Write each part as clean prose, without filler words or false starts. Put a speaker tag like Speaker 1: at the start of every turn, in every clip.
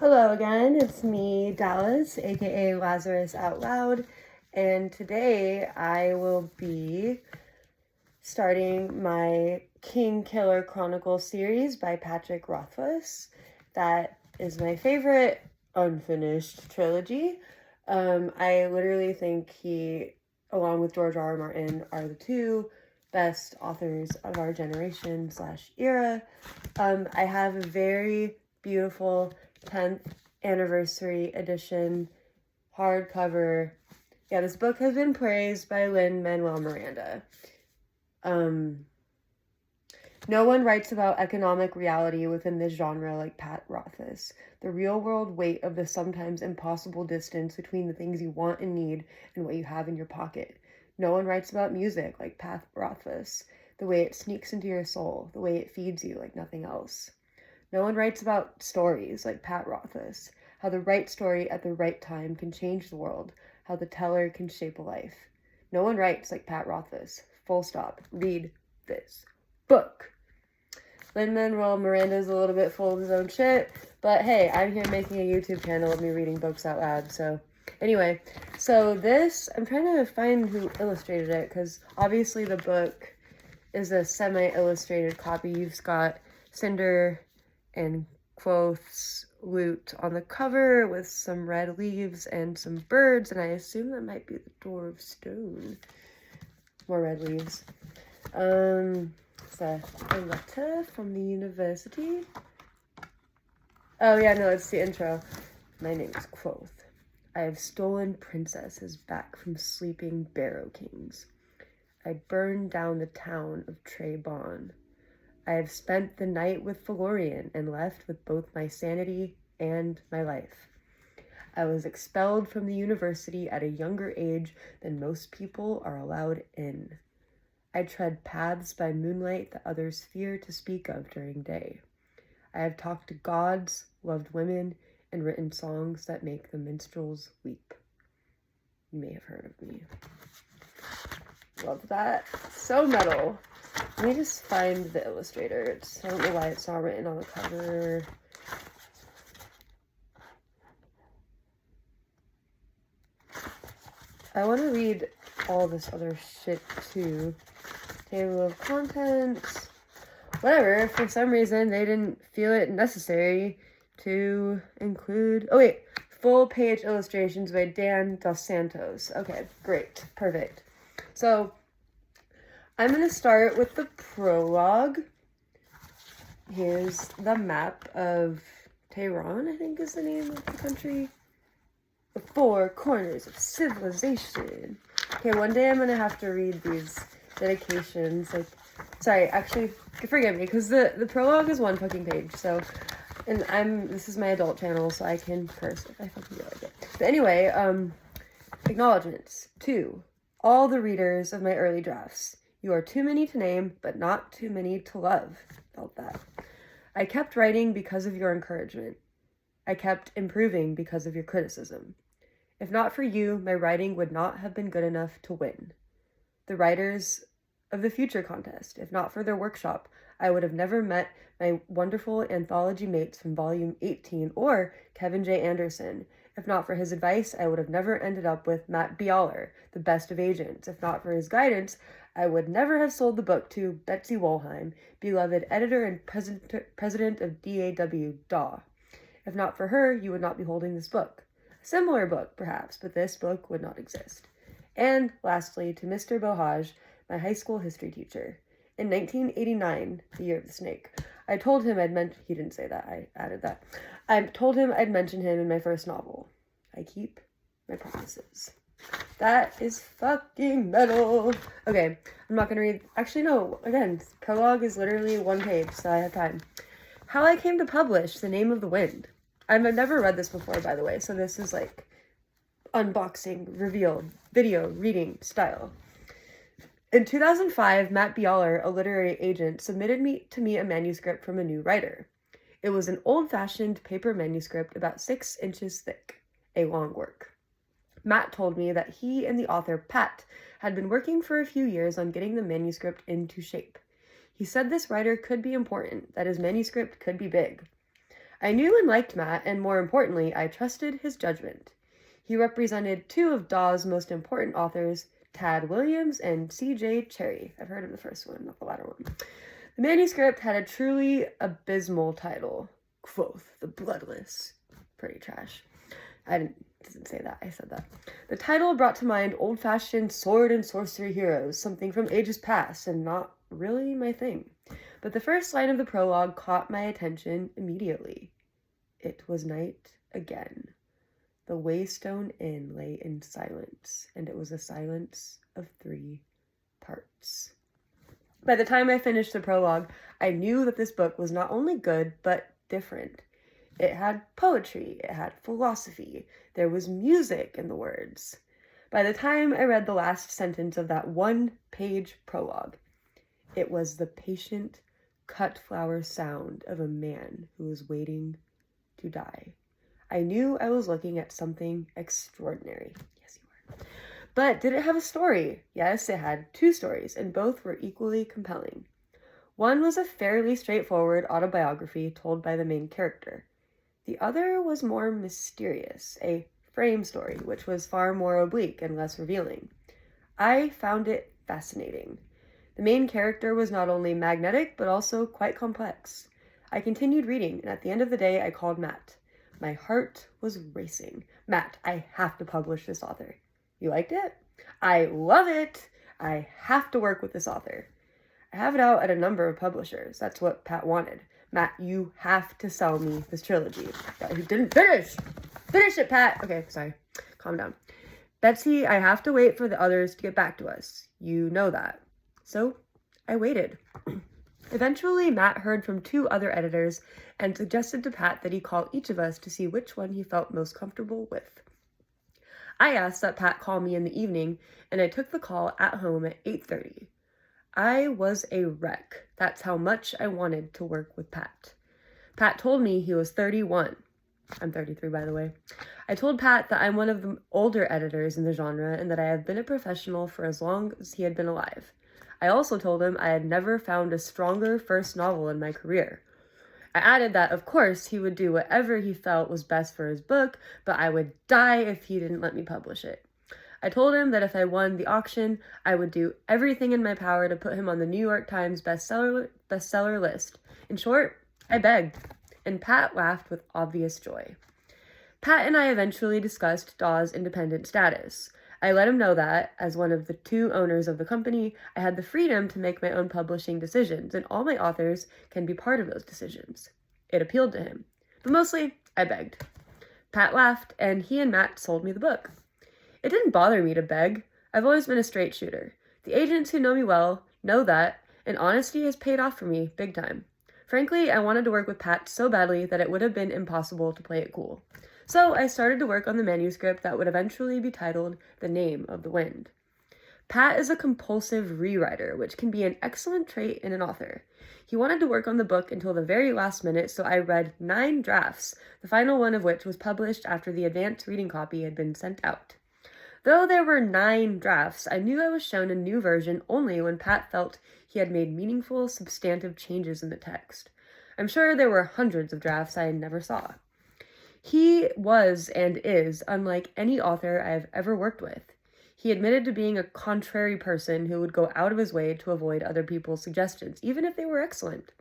Speaker 1: Hello again, it's me, Dallas, aka Lazarus Out Loud, and today I will be starting my Kingkiller Chronicle series by Patrick Rothfuss. That is my favorite unfinished trilogy. I literally think he, along with George R. R. Martin, are the two best authors of our generation / era. I have a very beautiful 10th anniversary edition hardcover. Yeah, this book has been praised by Lin-Manuel Miranda. No one writes about economic reality within this genre like Pat Rothfuss. The real-world weight of the sometimes impossible distance between the things you want and need and what you have in your pocket. No one writes about music like Pat Rothfuss. The way it sneaks into your soul, the way it feeds you like nothing else. No one writes about stories like Pat Rothfuss, how the right story at the right time can change the world, how the teller can shape a life. No one writes like Pat Rothfuss. Full stop. Read this book. Lin-Manuel Miranda's a little bit full of his own shit, but hey, I'm here making a YouTube channel of me reading books out loud, so anyway, so this, I'm trying to find who illustrated it, because obviously the book is a semi-illustrated copy. You've got Cinder and Quoth's lute on the cover with some red leaves and some birds, and I assume that might be the Door of Stone. More red leaves. It's a letter from the university. Oh yeah, no, it's the intro. My name is Quoth. I have stolen princesses back from sleeping barrow kings. I burned down the town of Trebon. I have spent the night with Felurian and left with both my sanity and my life. I was expelled from the university at a younger age than most people are allowed in. I tread paths by moonlight that others fear to speak of during day. I have talked to gods, loved women, and written songs that make the minstrels weep. You may have heard of me. Love that. So metal. Let me just find the illustrator. I don't know why it's not written on the cover. I want to read all this other shit too. Table of contents. Whatever, for some reason they didn't feel it necessary to include... Oh wait, full page illustrations by Dan Dos Santos. Okay, great, perfect. So, I'm going to start with the prologue. Here's the map of Tehran, I think is the name of the country. The four corners of civilization. Okay, one day I'm going to have to read these dedications. Like, sorry, actually, forgive me, because the prologue is one fucking page, so... And this is my adult channel, so I can curse if I fucking feel like it. But anyway, acknowledgements. 2. All the readers of my early drafts. You are too many to name, but not too many to love. Felt that. I kept writing because of your encouragement. I kept improving because of your criticism. If not for you, my writing would not have been good enough to win. The writers of the Future Contest, if not for their workshop, I would have never met my wonderful anthology mates from volume 18 or Kevin J. Anderson. If not for his advice, I would have never ended up with Matt Bialer, the best of agents. If not for his guidance, I would never have sold the book to Betsy Wollheim, beloved editor and president of DAW, DAW. If not for her, you would not be holding this book. A similar book, perhaps, but this book would not exist. And lastly, to Mr. Bohaj, my high school history teacher. In 1989, the year of the snake, I told him he didn't say that, I added that. I told him I'd mention him in my first novel. I keep my promises. That is fucking metal. Okay, I'm not gonna read, actually no, again, prologue is literally one page, so I have time. How I came to publish The Name of the Wind. I've never read this before, by the way, so this is like unboxing, reveal, video, reading style. In 2005, Matt Bialer, a literary agent, submitted to me a manuscript from a new writer. It was an old-fashioned paper manuscript about 6 inches thick, a long work. Matt told me that he and the author, Pat, had been working for a few years on getting the manuscript into shape. He said this writer could be important, that his manuscript could be big. I knew and liked Matt, and more importantly, I trusted his judgment. He represented two of Dawes' most important authors, Tad Williams and C.J. Cherryh. I've heard of the first one, not the latter one. The manuscript had a truly abysmal title. Quoth the Bloodless. Pretty trash. I didn't say that, I said that. The title brought to mind old-fashioned sword and sorcery heroes, something from ages past, and not really my thing. But the first line of the prologue caught my attention immediately. It was night again. The Waystone Inn lay in silence, and it was a silence of 3 parts. By the time I finished the prologue, I knew that this book was not only good, but different. It had poetry, it had philosophy, there was music in the words. By the time I read the last sentence of that 1-page prologue, it was the patient, cut flower sound of a man who was waiting to die. I knew I was looking at something extraordinary. Yes, you were. But did it have a story? Yes, it had 2 stories, and both were equally compelling. One was a fairly straightforward autobiography told by the main character. The other was more mysterious, a frame story, which was far more oblique and less revealing. I found it fascinating. The main character was not only magnetic, but also quite complex. I continued reading, and at the end of the day, I called Matt. My heart was racing. Matt, I have to publish this author. You liked it? I love it! I have to work with this author. I have it out at a number of publishers. That's what Pat wanted. Matt, you have to sell me this trilogy. He didn't finish! Finish it, Pat! Okay, sorry. Calm down. Betsy, I have to wait for the others to get back to us. You know that. So, I waited. Eventually, Matt heard from 2 other editors and suggested to Pat that he call each of us to see which one he felt most comfortable with. I asked that Pat call me in the evening, and I took the call at home at 8:30. I was a wreck. That's how much I wanted to work with Pat. Pat told me he was 31. I'm 33, by the way. I told Pat that I'm one of the older editors in the genre and that I have been a professional for as long as he had been alive. I also told him I had never found a stronger first novel in my career. I added that, of course, he would do whatever he felt was best for his book, but I would die if he didn't let me publish it. I told him that if I won the auction, I would do everything in my power to put him on the New York Times bestseller list. In short, I begged, and Pat laughed with obvious joy. Pat and I eventually discussed Dawes' independent status. I let him know that, as one of the 2 owners of the company, I had the freedom to make my own publishing decisions, and all my authors can be part of those decisions. It appealed to him, but mostly, I begged. Pat laughed, and he and Matt sold me the book. It didn't bother me to beg. I've always been a straight shooter. The agents who know me well know that, and honesty has paid off for me big time. Frankly, I wanted to work with Pat so badly that it would have been impossible to play it cool. So I started to work on the manuscript that would eventually be titled The Name of the Wind. Pat is a compulsive rewriter, which can be an excellent trait in an author. He wanted to work on the book until the very last minute, so I read 9 drafts, the final one of which was published after the advanced reading copy had been sent out. Though there were 9 drafts, I knew I was shown a new version only when Pat felt he had made meaningful, substantive changes in the text. I'm sure there were hundreds of drafts I never saw. He was and is unlike any author I have ever worked with. He admitted to being a contrary person who would go out of his way to avoid other people's suggestions, even if they were excellent.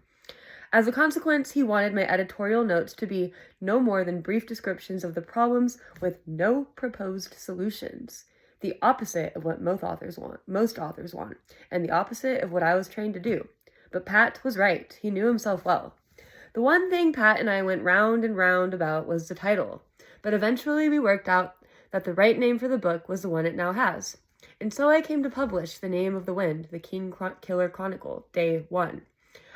Speaker 1: As a consequence, he wanted my editorial notes to be no more than brief descriptions of the problems with no proposed solutions. The opposite of what most authors want, and the opposite of what I was trained to do. But Pat was right. He knew himself well. The one thing Pat and I went round and round about was the title, but eventually we worked out that the right name for the book was the one it now has. And so I came to publish The Name of the Wind, the Kingkiller Chronicle, Day 1.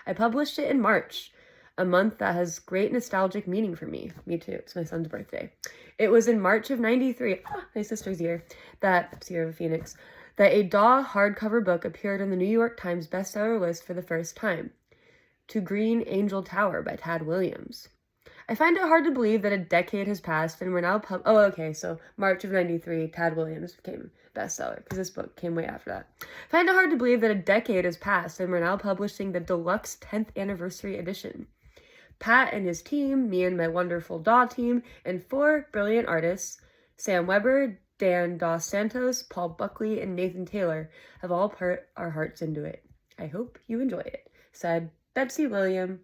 Speaker 1: I published it in March, a month that has great nostalgic meaning for me. Me too, it's my son's birthday. It was in March of '93, my sister's year, year of Phoenix, that a Daw hardcover book appeared on the New York Times bestseller list for the first time. To Green Angel Tower by Tad Williams. I find it hard to believe that a decade has passed and we're now so March of '93, Tad Williams became bestseller, because this book came way after that. I find it hard to believe that a decade has passed and we're now publishing the deluxe 10th anniversary edition. Pat and his team, me and my wonderful DAW team, and 4 brilliant artists, Sam Weber, Dan Dos Santos, Paul Buckley, and Nathan Taylor, have all put our hearts into it. I hope you enjoy it, said Betsy Wolheim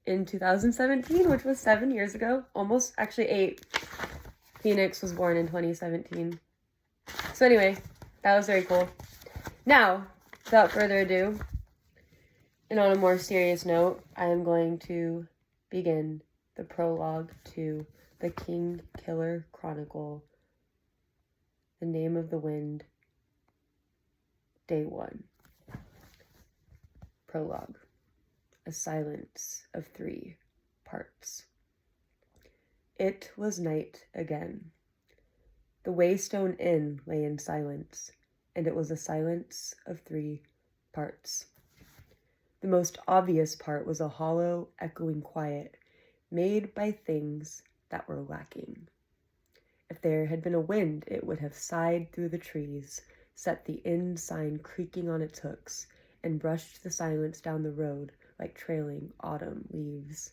Speaker 1: in 2017, which was 7 years ago, almost actually 8. Phoenix was born in 2017. So anyway, that was very cool. Now, without further ado, and on a more serious note, I am going to begin the prologue to the Kingkiller Chronicle, The Name of the Wind, Day 1. Prologue. A silence of 3 parts. It was night again. The Waystone Inn lay in silence, and it was a silence of 3 parts. The most obvious part was a hollow, echoing quiet made by things that were lacking. If there had been a wind, it would have sighed through the trees, set the inn sign creaking on its hooks, and brushed the silence down the road like trailing autumn leaves.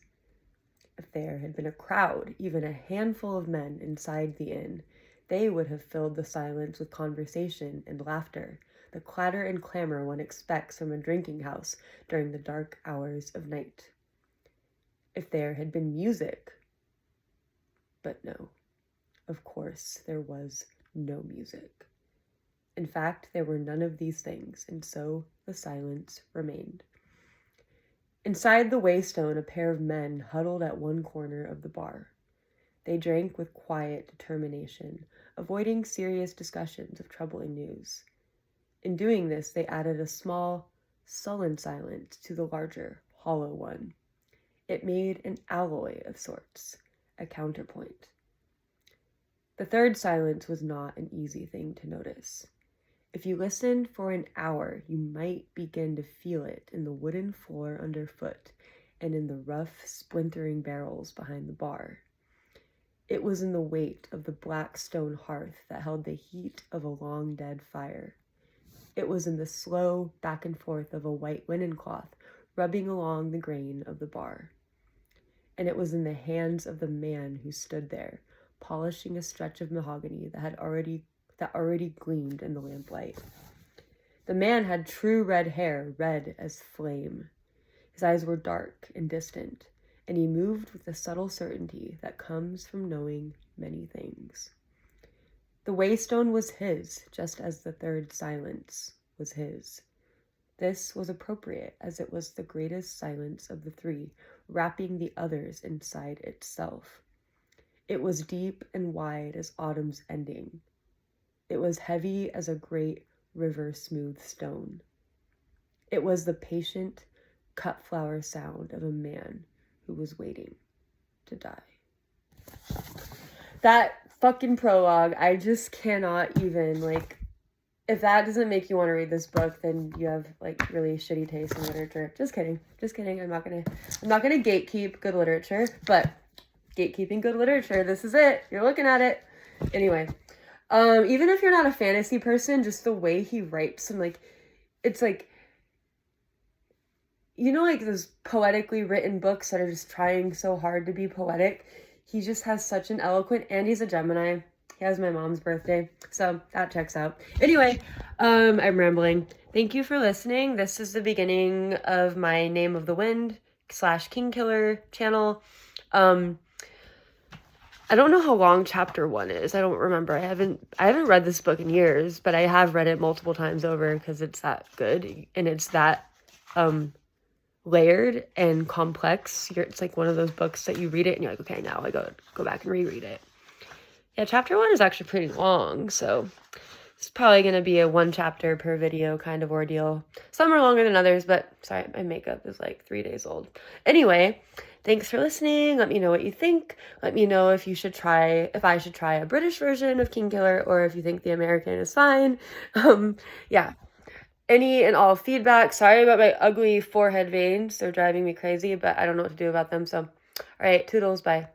Speaker 1: If there had been a crowd, even a handful of men inside the inn, they would have filled the silence with conversation and laughter, the clatter and clamor one expects from a drinking house during the dark hours of night. If there had been music, but no, of course there was no music. In fact, there were none of these things, and so the silence remained. Inside the Waystone, a pair of men huddled at one corner of the bar. They drank with quiet determination, avoiding serious discussions of troubling news. In doing this, they added a small, sullen silence to the larger, hollow one. It made an alloy of sorts, a counterpoint. The third silence was not an easy thing to notice. If you listened for an hour, you might begin to feel it in the wooden floor underfoot and in the rough, splintering barrels behind the bar. It was in the weight of the black stone hearth that held the heat of a long-dead fire. It was in the slow back and forth of a white linen cloth rubbing along the grain of the bar. And it was in the hands of the man who stood there, polishing a stretch of mahogany that already gleamed in the lamplight. The man had true red hair, red as flame. His eyes were dark and distant, and he moved with the subtle certainty that comes from knowing many things. The Waystone was his, just as the third silence was his. This was appropriate, as it was the greatest silence of the 3, wrapping the others inside itself. It was deep and wide as autumn's ending. It was heavy as a great river-smooth stone. It was the patient, cut-flower sound of a man who was waiting to die. That fucking prologue, I just cannot even, if that doesn't make you want to read this book, then you have, really shitty taste in literature. Just kidding. I'm not gonna gatekeep good literature, but gatekeeping good literature, this is it. You're looking at it. Anyway, even if you're not a fantasy person, just the way he writes and, it's those poetically written books that are just trying so hard to be poetic. He just has such an eloquent, and he's a Gemini. He has my mom's birthday, so that checks out. Anyway, I'm rambling. Thank you for listening. This is the beginning of my Name of the Wind / Kingkiller channel. I don't know how long chapter 1 is. I don't remember. I haven't read this book in years, but I have read it multiple times over because it's that good and it's that layered and complex. It's like one of those books that you read it and you're like, okay, now I go back and reread it. Yeah, chapter 1 is actually pretty long, so it's probably going to be a 1 chapter per video kind of ordeal. Some are longer than others, but sorry, my makeup is 3 days old. Anyway, thanks for listening. Let me know what you think. Let me know if I should try a British version of Kingkiller or if you think the American is fine. Yeah. Any and all feedback. Sorry about my ugly forehead veins. They're driving me crazy, but I don't know what to do about them. So, all right, toodles, bye.